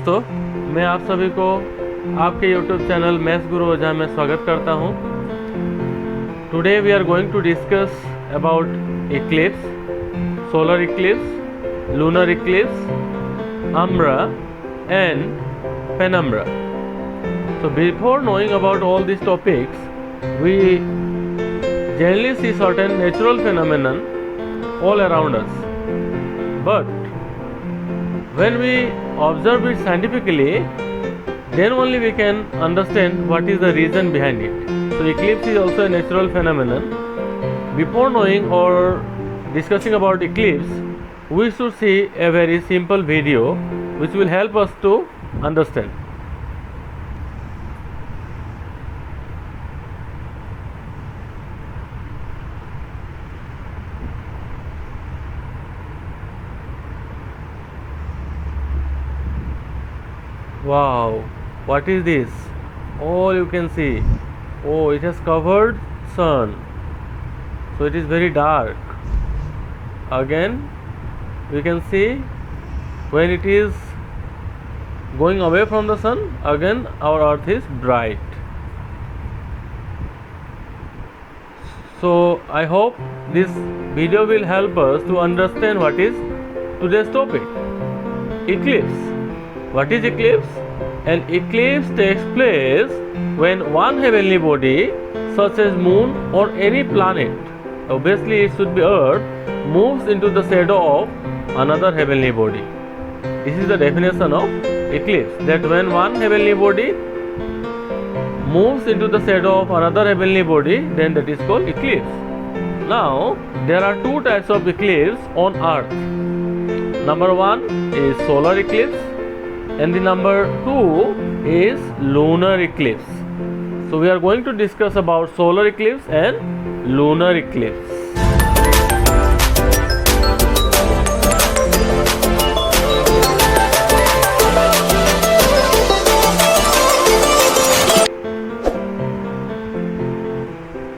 दोस्तों, मैं आप सभी को आपके YouTube चैनल मैथ्स गुरु ओझा में स्वागत करता हूं। Today we are going to discuss about eclipse, solar eclipse, lunar eclipse, umbra and penumbra. So before knowing about all these topics, we generally see certain natural phenomenon all around us. But when we observe it scientifically, then only we can understand what is the reason behind it. So eclipse is also a natural phenomenon. Before knowing or discussing about eclipse, we should see a very simple video which will help us to understand. Wow, what is this? Oh, you can see. Oh, it has covered sun. So it is very dark. Again, we can see when it is going away from the sun, again our earth is bright. So I hope this video will help us to understand what is today's topic. Eclipse. What is eclipse? An eclipse takes place when one heavenly body, such as moon or any planet, obviously it should be earth, moves into the shadow of another heavenly body. This is the definition of eclipse, that when one heavenly body moves into the shadow of another heavenly body, then that is called eclipse. Now there are two types of eclipse on earth. Number one is solar eclipse, and the number two is lunar eclipse. So we are going to discuss about solar eclipse and lunar eclipse.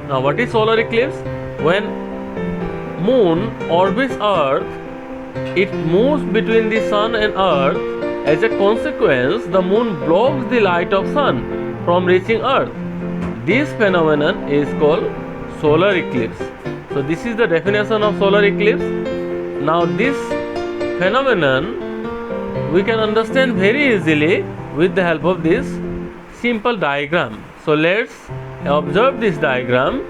Now what is solar eclipse? When moon orbits earth, it moves between the sun and earth. As a consequence, the moon blocks the light of sun from reaching earth. This phenomenon is called solar eclipse. So this is the definition of solar eclipse. Now this phenomenon we can understand very easily with the help of this simple diagram. So let's observe this diagram.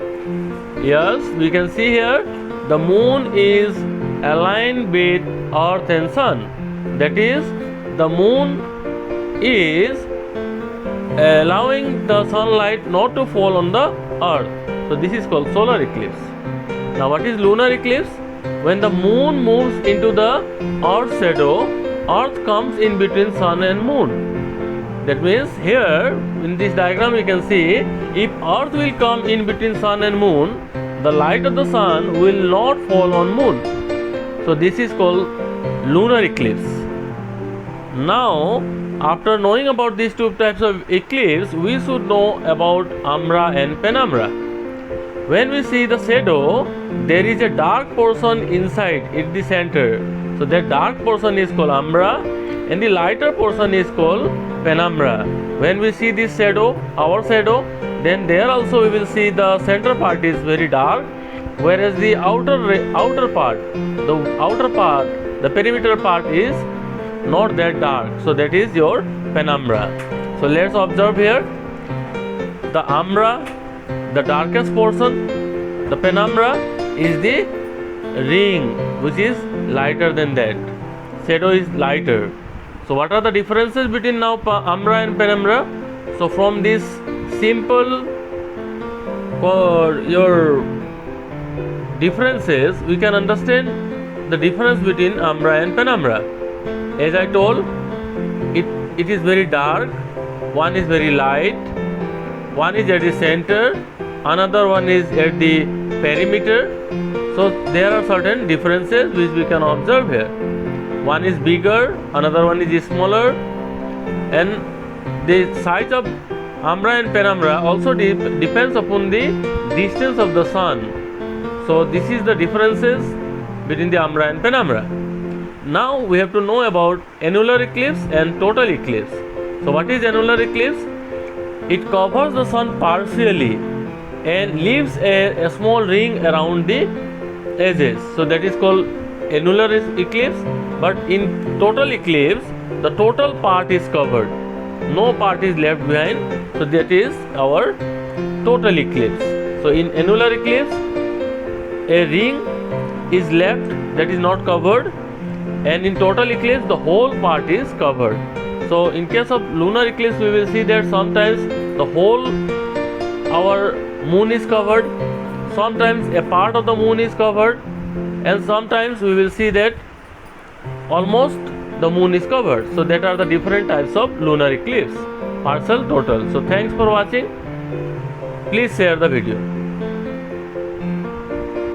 Yes, we can see here the moon is aligned with earth and sun. That is, the moon is allowing the sunlight not to fall on the earth. So this is called solar eclipse. Now what is lunar eclipse? When the moon moves into the earth's shadow, earth comes in between sun and moon. That means here in this diagram you can see, if earth will come in between sun and moon, the light of the sun will not fall on moon. So this is called lunar eclipse. Now, after knowing about these two types of eclipse, we should know about umbra and penumbra. When we see the shadow, there is a dark portion inside in the center. So that dark portion is called umbra and the lighter portion is called penumbra. When we see this shadow, our shadow, then there also we will see the center part is very dark, whereas the outer part, the perimeter part is not that dark. So that is your penumbra. So let's observe here the umbra, the darkest portion. The penumbra is the ring which is lighter than that. Shadow is lighter. So what are the differences between now umbra and penumbra? So from this simple your differences, we can understand the difference between umbra and penumbra. As I told, it is very dark, one is very light, one is at the center, another one is at the perimeter. So there are certain differences which we can observe here. One is bigger, another one is smaller, and the size of umbra and penumbra also depends upon the distance of the sun. So this is the differences between the umbra and penumbra. now we have to know about annular eclipse and total eclipse. So what is annular eclipse? It covers the sun partially and leaves a small ring around the edges. So that is called annular eclipse. But in total eclipse, the total part is covered. No part is left behind. So that is our total eclipse. So in annular eclipse, a ring is left that is not covered, and in total eclipse the whole part is covered. So in case of lunar eclipse, we will see that sometimes the whole our moon is covered, sometimes a part of the moon is covered, and sometimes we will see that almost the moon is covered. So that are the different types of lunar eclipse, partial, total. So thanks for watching. Please share the video.